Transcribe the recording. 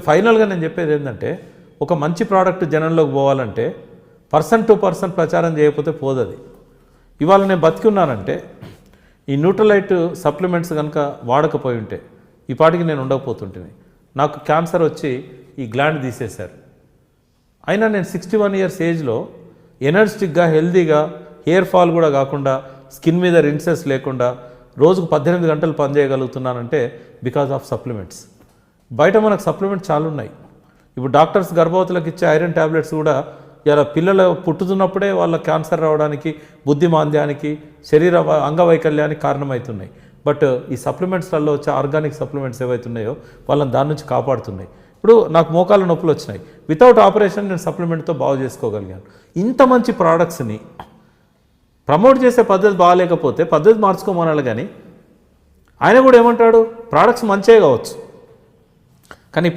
ఫైనల్గా నేను చెప్పేది ఏంటంటే ఒక మంచి ప్రోడక్ట్ జనంలోకి పోవాలంటే పర్సన్ టు పర్సన్ ప్రచారం చేయకపోతే పోదది. ఇవాళ నేను బతికి ఉన్నానంటే ఈ న్యూట్రలైట్ సప్లిమెంట్స్ కనుక వాడకపోయి ఉంటే ఈ పాటికి నేను ఉండకపోతుంటుంది. నాకు క్యాన్సర్ వచ్చి ఈ గ్లాండ్ తీసేశారు. అయినా నేను 61 ఇయర్స్ ఏజ్లో ఎనర్జెటిక్గా హెల్తీగా హెయిర్ ఫాల్ కూడా కాకుండా స్కిన్ మీద రిన్సెస్ లేకుండా రోజుకు 18 గంటలు పనిచేయగలుగుతున్నానంటే బికాజ్ ఆఫ్ సప్లిమెంట్స్. బయట మనకు సప్లిమెంట్స్ చాలా ఉన్నాయి. ఇప్పుడు డాక్టర్స్ గర్భవతులకు ఇచ్చే ఐరన్ ట్యాబ్లెట్స్ కూడా ఇలా పిల్లలు పుట్టుతున్నప్పుడే వాళ్ళ క్యాన్సర్ రావడానికి, బుద్ధిమాంద్యానికి, శరీర అంగవైకల్యానికి కారణమవుతున్నాయి. బట్ ఈ సప్లిమెంట్స్లలో వచ్చే ఆర్గానిక్ సప్లిమెంట్స్ ఏవైతున్నాయో వాళ్ళని దాని నుంచి కాపాడుతున్నాయి. ఇప్పుడు నాకు మోకాళ్ళ నొప్పులు వచ్చినాయి, వితౌట్ ఆపరేషన్ నేను సప్లిమెంట్తో బాగు చేసుకోగలిగాను. ఇంత మంచి ప్రోడక్ట్స్ని ప్రమోట్ చేసే పద్ధతి బాగాలేకపోతే పద్ధతి మార్చుకోమనాలి. కానీ ఆయన కూడా ఏమంటాడు, ప్రోడక్ట్స్ మంచిగా కావచ్చు కానీ